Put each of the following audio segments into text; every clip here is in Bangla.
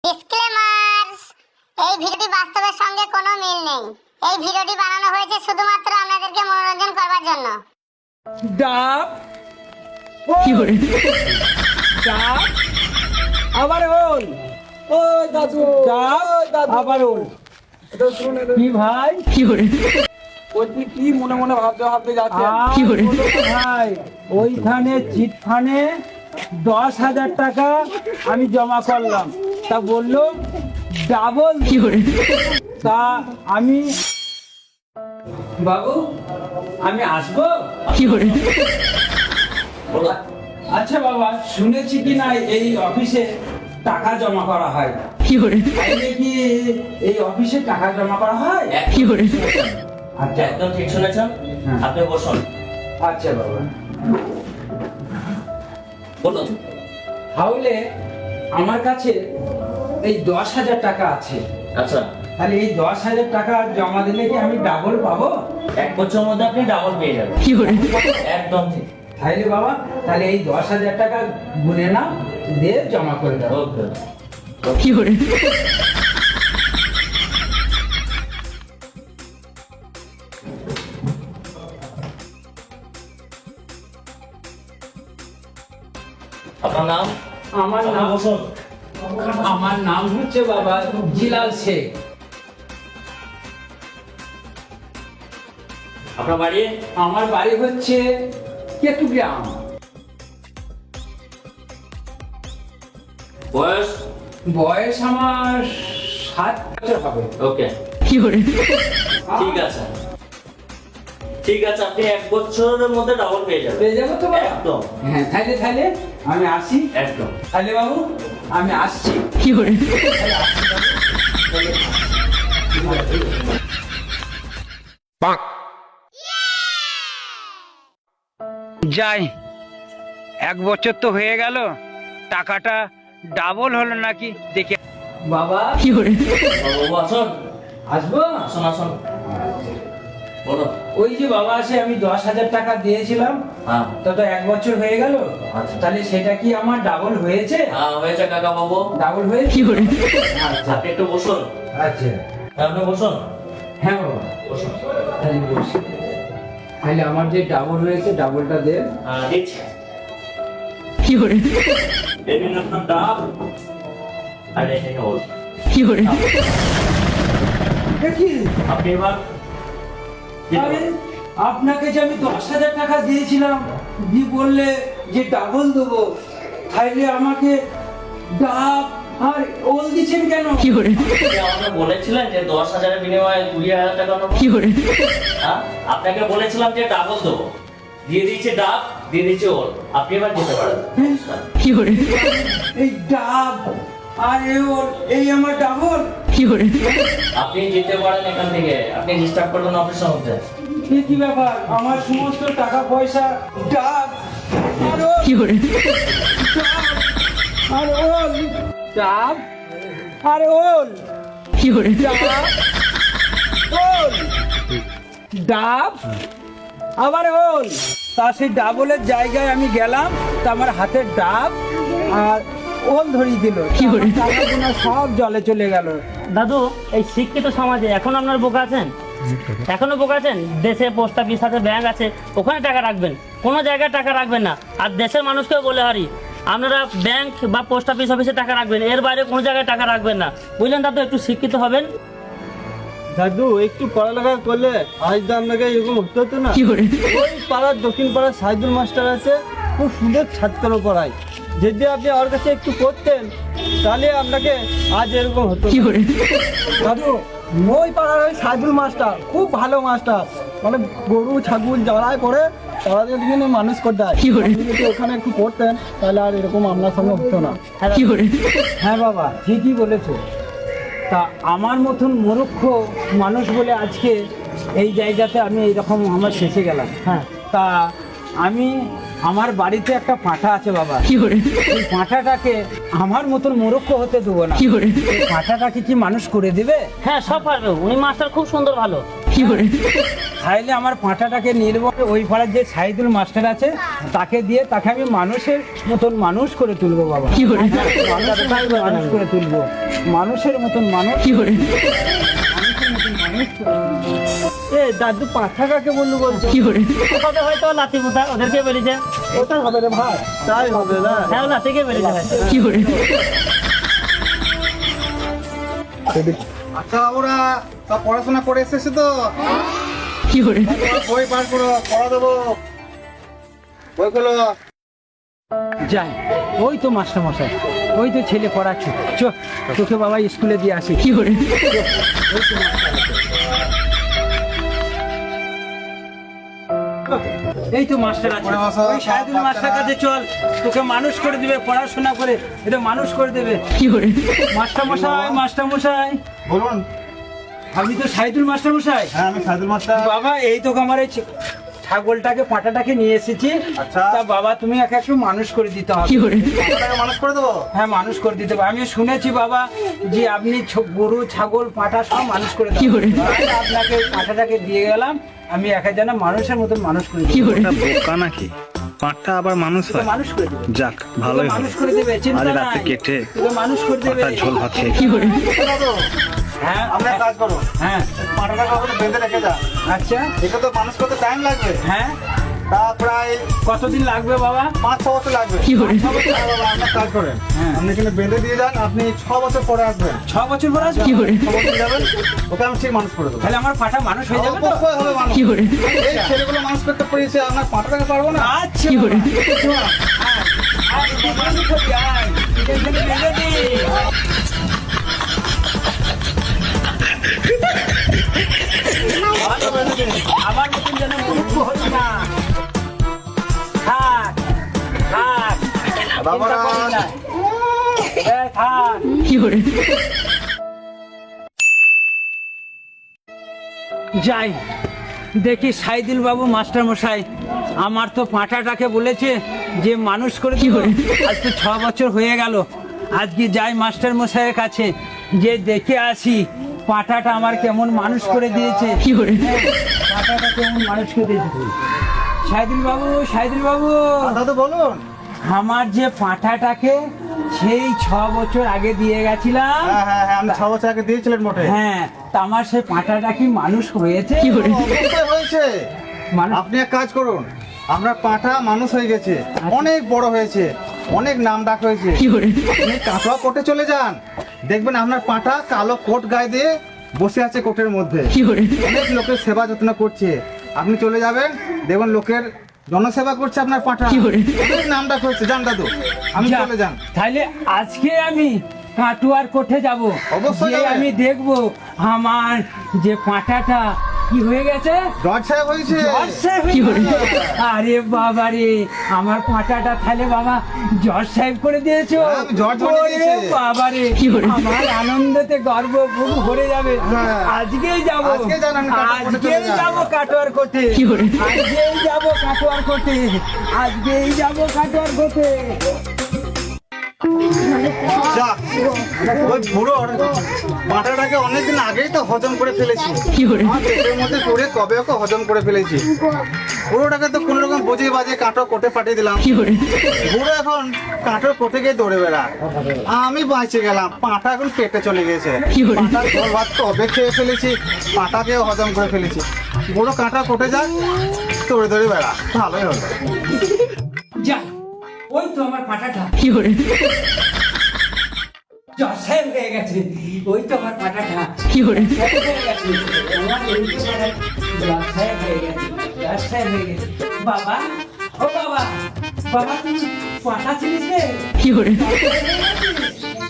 ডিসক্লেমার, এই ভিডিওটি বাস্তবের সঙ্গে কোনো মিল নেই। এই ভিডিওটি বানানো হয়েছে শুধুমাত্র আপনাদেরকে মনোরঞ্জন করবার জন্য। ডাব ডাব আবার ওল ও দাদু ডাব আবার ওল এটা শুনে কি ভাই ওই কি মনে মনে ভাবতে ভাবতে যাচ্ছে বলো তো ভাই, ওইখানে চিটফানে 10,000 টাকা আমি জমা করলাম, তা বললো ডাবল। তা আমি বাবু আমি আসবো। আচ্ছা বাবা, শুনেছি কি না এই অফিসে টাকা জমা করা হয়। তাইলে কি এই অফিসে টাকা জমা করা হয়? আচ্ছা একদম ঠিক শুনেছেন। হ্যাঁ। আপনি বসুন, আচ্ছা বাবা। বলুন। তাহলে আমার কাছে এই 10,000 টাকা আছে, আচ্ছা, তাহলে এই 10,000 টাকা জমা দিলে কি আমি ডাবল পাবো? 1 বছরের মধ্যে আপনি ডাবল পেয়ে যাবেন। একদম ঠিক। তাইলে বাবা, তাহলে এই 10,000 টাকা গুনে না দিয়ে জমা করে দেবো। ওকে। আপনার নাম? আমার নাম বসুন। আমার নাম হচ্ছে বাবা জিলাল শেখ। আপনার বাড়ি? আমার বাড়ি হচ্ছে কেতুগ্রাম। বয়স? বয়স আমার 7 বছর হবে। ওকে, ঠিক আছে। ঠিক আছে, আপনি 1 বছরের মধ্যে ডাবল পেয়ে যাবেন। পেয়ে যাবো তো বাবা? একদম। হ্যাঁ, তাইলে আমি আসি। একদম। তাহলে বাবু আমি আসছি। যাই, 1 বছর তো হয়ে গেল, টাকাটা ডাবল হলো নাকি দেখে। বাবা বাবু আসুন। আসবো? আসুন আসুন, বলুন। ওই যে বাবা আসে, আমি 10,000 টাকা দিয়েছিলাম, হ্যাঁ তো 1 বছর হয়ে গেল, আচ্ছা। তাহলে সেটা কি আমার ডাবল হয়েছে? হ্যাঁ হয়েছে কাকা বাবু। ডাবল হয়েছে? আচ্ছা আপনি একটু বসুন। আচ্ছা। হ্যাঁ, আপনি বসুন। হ্যাঁ বাবা, বসুন। তাহলে বসি। তাহলে আমার যে ডাবল হয়েছে ডাবলটা দে। হ্যাঁ, দিচ্ছি। এই নিন আপনার ডাব, আর এই নিন ওল। দেখি, আপনি এবার আরে আপনাকে যে আমি 10,000 টাকা দিয়েছিলাম, দিয়ে বললে যে ডাবল দেবো, তাইলে আমাকে ডাব আর ওল দিচ্ছেন কেন? আপনি আমাকে বলেছিলেন যে 10,000 এর বিনিময়ে 20,000 টাকা নেবো। হ্যাঁ, আপনাকে বলেছিলাম যে ডাবল দেবো, দিয়ে দিয়েছে ডাব, দিয়ে দিয়েছে ওল। আপনি এবার যেতে পারেন। এই ডাব আর এই ওল, এই আমার ডাবল। আপনি যেতে পারেন এখান থেকে। আপনি ডিস্টার্ব করবেন অফিসের মধ্যে। এ কি ব্যাপার, আমার সমস্ত টাকা পয়সা ডাব আর ওল, আর ওল, ডাব আর ওল, ডাব, ওল, ডাব আবার ওল। তা সেই ডাবলের জায়গায় আমি গেলাম, তা আমার হাতের ডাব আর ওল ধরিয়ে দিল, টাকাগুলো সব জলে চলে গেল। দাদু, এই শিক্ষিত সমাজে এখন আপনার বোকা আছেন? এখনো বোকা আছেন? দেশে পোস্ট অফিস আছে, ব্যাংক আছে, ওখানে টাকা রাখবেন, কোনো জায়গায় টাকা রাখবেন না। আর দেশের মানুষকেও বলে হারি, আপনারা ব্যাংক বা পোস্ট অফিসে টাকা রাখবেন, এর বাইরে কোনো জায়গায় টাকা রাখবেন না, বুঝলেন দাদু? একটু শিক্ষিত হবেন। দাদু একটু পড়ালেখা করলে আজ তো আপনাকে এরকম হতে হতো না। ওই পাড়ার দক্ষিণ পাড়ার সাইদুল মাস্টার আছে, খুব সুন্দর ছাত্র পড়ায়। যদি আপনি ওর কাছে একটু পড়তেন তাহলে আপনাকে আজ এরকম হতো না। দাদু, ওই পাড়ার ওই সাইদুল মাস্টার খুব ভালো মাস্টার, মানে গরু ছাগল যারাই করে তাদের কিন্তু মানুষ করতে হয়। আপনি যদি ওখানে একটু পড়তেন তাহলে আর এরকম আপনার সঙ্গে হতো না। হ্যাঁ বাবা, ঠিকই বলেছো। তা আমার মতন মূর্খ মানুষ বলে আজকে এই জায়গাতে আমি এইরকম আমার শেষে গেলাম। হ্যাঁ, তা আমি আমার বাড়িতে একটা পাঁঠা আছে বাবা, এই পাঁঠাটাকে আমার মতন মূর্খ হতে দেবো না। এই পাঁঠাটাকে কি মানুষ করে দেবে? হ্যাঁ, সব পারবে, উনি মাস্টার খুব সুন্দর, ভালো। তাইলে আমার পাঁঠাটাকে নিয়ে নেবো ওই পাড়ার যে সাইদুল মাস্টার আছে তাকে দিয়ে তাকে আমি মানুষের মতন মানুষ করে তুলবো বাবা। মানুষের মতন মানুষ করে তুলবো, মানুষের মতন মানুষ। এ দাদু পাঁঠা কাকে বললো বলছো? ওটা হয়তো লাতি পোতা ওদেরকে বেরিয়েছে। ওটাই হবে রে ভাই। তাই হবে না? হ্যাঁ লাতিকে বেরিয়েছে হয়তো। আচ্ছা ওরা সব পড়াশোনা করে এসেছে তো বই বার করো, পড়া দেবো বইগুলো। যাই, ওই তো মাস্টার মশাই, ওই তো ছেলে পড়াচ্ছে। চো তোকে বাবা স্কুলে দিয়ে আসি। এই তো মাস্টার আছে, ওরে বাবা, ওই সাইদুল মাস্টার কাছে চল, তোকে মানুষ করে দেবে, পড়াশোনা করে এটা মানুষ করে দেবে। মাস্টার মশাই, মাস্টার মশাই, বলুন। আপনি তো সাইদুল মাস্টার মশাই? হ্যাঁ আমি সাইদুল মাস্টার। বাবা এই তো আমার এই ছাগলটাকে পাঁঠাটাকে নিয়ে এসেছি। আচ্ছা। তা বাবা তুমি একে একটু মানুষ করে দিতে হবে। আপনাকে মানুষ করে দেবো। হ্যাঁ মানুষ করে দিতে হবে। আমি শুনেছি বাবা যে আপনি গরু ছাগল পাঁঠা সব মানুষ করে দেন। তাই আপনাকে পাঁঠাটাকে দিয়ে গেলাম, আমি একা যেন মানুষের মতন মানুষ করে দিই। ওটা বোকা নাকি? পাঁঠটা আবার মানুষ হয়? মানুষ করে দেবে, যাক ভালোই হলো। মানুষ করে দেবে, চিন্তা আজ নাই। রাতে কেটে তোকে মানুষ করে দেবে। পাঁঠার ঝোল ভাত খেয়ে। হ্যাঁ আপনি এক কাজ করো, হ্যাঁ পাঁঠাটাকে আপনি বেঁধে রেখে যান। আচ্ছা এটা তো মানুষ করতে টাইম লাগবে, হ্যাঁ তা প্রায় কতদিন লাগবে বাবা? 5-6 বছর লাগবে। হ্যাঁ বাবা, আপনি এক কাজ করেন, হ্যাঁ। আপনি এখানে বেঁধে দিয়ে যান, আপনি 6 বছর পরে আসবেন। 6 বছর পর আসবে? 6 বছর যাবেন, ওকে আমি ঠিক মানুষ করে দেবো। তাহলে আমার পাঁঠা মানুষ হয়ে যাবে তো? অবশ্যই হবে মানুষ। এই ছেলেগুলো মানুষ করতে পেরেছে, আপনার পাঁঠাটাকে পারবো না। আচ্ছা মানুষ হয়ে যায়, এখানে বেঁধে দিই। আমার মতন যেন মূর্খ হই না। থাক থাক, বাবা, চিন্তা করিস না। এই থাক। যাই দেখি সাইদুল বাবু মাস্টার মশাই আমার তো পাঁঠাটাকে বলেছে যে মানুষ করে দিব। আজ তো 6 বছর হয়ে গেল। আজকে যাই মাস্টার মশাইয়ের কাছে, যে দেখে আসি পাঁঠাটা আমার কেমন মানুষ করে দিয়েছে। পাঁঠাটা কেমন মানুষ করে দিয়েছে। সাইদুল বাবু, সাইদুল বাবু, দাদু বলুন। আমার যে পাঁঠাটাকে সেই 6 বছর আগে দিয়ে গেছিলাম, হ্যাঁ হ্যাঁ হ্যাঁ, আপনি 6 বছর আগে দিয়েছিলেন মোটে। হ্যাঁ তা আমার সেই পাঁঠাটা কি মানুষ হয়েছে? অবশ্যই হয়েছে। মানুষ আপনি এক কাজ করুন, আমরা পাঁঠা মানুষ হয়ে গেছে, অনেক বড় হয়েছে, অনেক নাম ডাক হয়েছে। আপনি কাঁচা কোর্টে চলে যান, দেখবেন আপনার পাঁঠা কালো কোট গায়ে দিয়ে বসে আছে কোর্টের মধ্যে, অনেক লোকের সেবা যত্ন করছে। আপনি চলে যাবেন, দেখবেন লোকের জনসেবা করছে আপনার পাঁঠা, অনেক নাম ডাক হয়েছে। যান দাদু, আমি যা, চলে যান। তাহলে আজকে আমি কাটুয়ার কোঠে যাব, অবশ্যই গিয়ে যাবেন। আমি দেখবো আমার যে পাঁঠাটা কি হয়ে গেছে। জজ সাহেব হয়েছে। জজ সাহেব হয়ে গেছে। আরে বাবা রে, আমার পাঁঠাটা তাহলে বাবা জজ সাহেব করে দিয়েছো? হ্যাঁ, আমি জজ বানিয়ে ওরে দিয়েছি। বাবা রে, আমার আনন্দতে গর্ব বুক ভরে যাবে। হ্যাঁ। আজকেই যাব, আজকে যান, আমি কাটোয়ার কোঠে চলে আজকেই যাই। যাব কাটোয়ার কোঠে, আজকেই যাব কাটোয়ার কোঠে, আজকেই যাব কাটোয়ার কোঠে। যাক, ওই বুড়োর পাঁঠাটাকে অনেকদিন আগেই তো হজম করে ফেলেছি। আমার পেটের মধ্যে পড়ে কবে ওকে হজম করে ফেলেছি। বুড়োটাকে তো কোনো রকম বুঝিয়ে বাজিয়ে কাঁটো কোটে পাঠিয়ে দিলাম। বুড়ো এখন কাঁটোর কোটে গিয়ে দৌড়ে বেড়া। আমি বাঁচে গেলাম, পাঁঠা এখন পেটে চলে গেছে। পাঁঠার ঝোল ভাত কবে খেয়ে ফেলেছি, পাঁঠাকেও হজম করে ফেলেছি। বুড়ো কাঁটা কোটে যাক, দৌড়ে দৌড়ে বেড়া, ভালোই হলো। যা, ওই তো আমার পাঁঠাটা জজ সাহেব হয়ে গেছে। ওই তো আমার পাঁঠাটা হয়ে গেছে। আমার ওই তো পাঁঠা জজ সাহেব হয়ে গেছে, জজ সাহেব হয়ে গেছে। বাবা, ও বাবা, বাবা তুই পাঁঠা ছিলিস রে?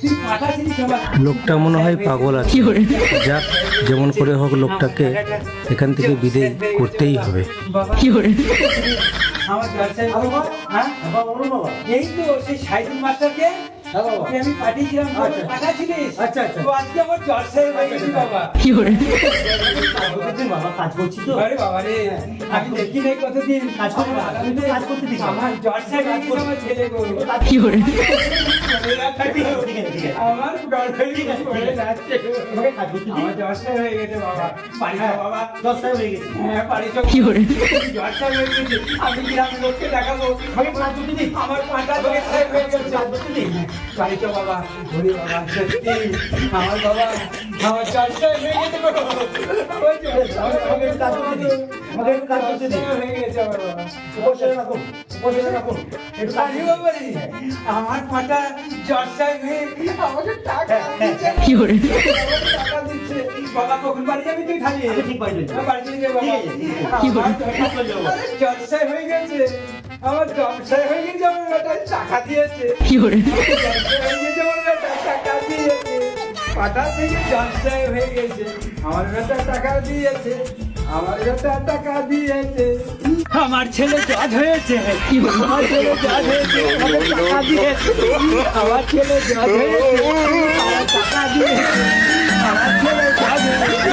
তুই পাঁঠা ছিলিস বাবা? লোকটা মনে হয় পাগল আছে। যাক, যেমন করে হোক লোকটাকে এখান থেকে বিদায় করতেই হবে। বাবা, আমার জজ সাহেব, হ্যাঁ? এই তো সেই সাইদুল মাস্টারকে হ্যাঁ বাবা। আমি পাঠিয়েছিলাম তোকে আচ্ছা। পাঠাচ্ছিলিস আচ্ছা, আচ্ছা। তো আজকে আমার জলসায় হয়ে গেছি বাবা বাবা কাজ করছি তো আরে বাবা রে আমি দেখি নাই কতদিন কাজ করবো না, তুমি তো কাজ করতে দিচ্ছ। আমার জলসায় হয়ে গেছে আমার ছেলে গো আমার গর্ব হয়ে গেছে বলে যাচ্ছে গো। তোমাকে কাজ করতে দিই। আমার জলসায় হয়ে গেছে বাবা বাড়ি যাও বাবা 10টায় হয়ে গেছে। হ্যাঁ বাড়ি যাও জলসায় হয়ে গেছে আমি গ্রামের লোককে দেখাবো তোমাকে কাজ করতে দিই। আমার পাটা জলসায় হয়ে গেছে কাজ করতে দিই। বাড়ি যাও বাবা ঘুরে বাবা সত্যি আমার বাবা আমার জলসায় হয়ে গেছে গো ওই যে, আমাকে একটু কাজ করতে দিই। আমাকে একটু কাজ করতে দিই। জলসায় হয়ে গেছে আমার বাবা উপসে রাখুন, উপসে রাখুন। একটু কাজ আরে বাবা রে, আমার পাটা জলসায় হয়ে আমাকে টাকা দিচ্ছে টাকা দিচ্ছে বাবা কখন বাড়ি যাবি তুই খালি আমি ঠিক বাড়ি যাবো। বাড়ি চলে যাবো বাবা ঠিক আছে। আমার জলসায় হয়ে গেছে আমার জলসায় হয়ে গেছে আমার বেটা টাকা দিয়েছে জলসায় হয়ে গেছে আমার বেটা টাকা দিয়েছে পাটা থেকে জলসায় হয়ে গেছে আমার বেটা টাকা দিয়েছে আমার বেটা টাকা দিয়েছে আমার ছেলে জজ হয়েছে আমার ছেলে জজ হয়েছে আমাকে টাকা দিয়েছে আমার ছেলে জজ হয়েছে আমার টাকা দিয়েছে আমার ছেলে জজ হয়েছে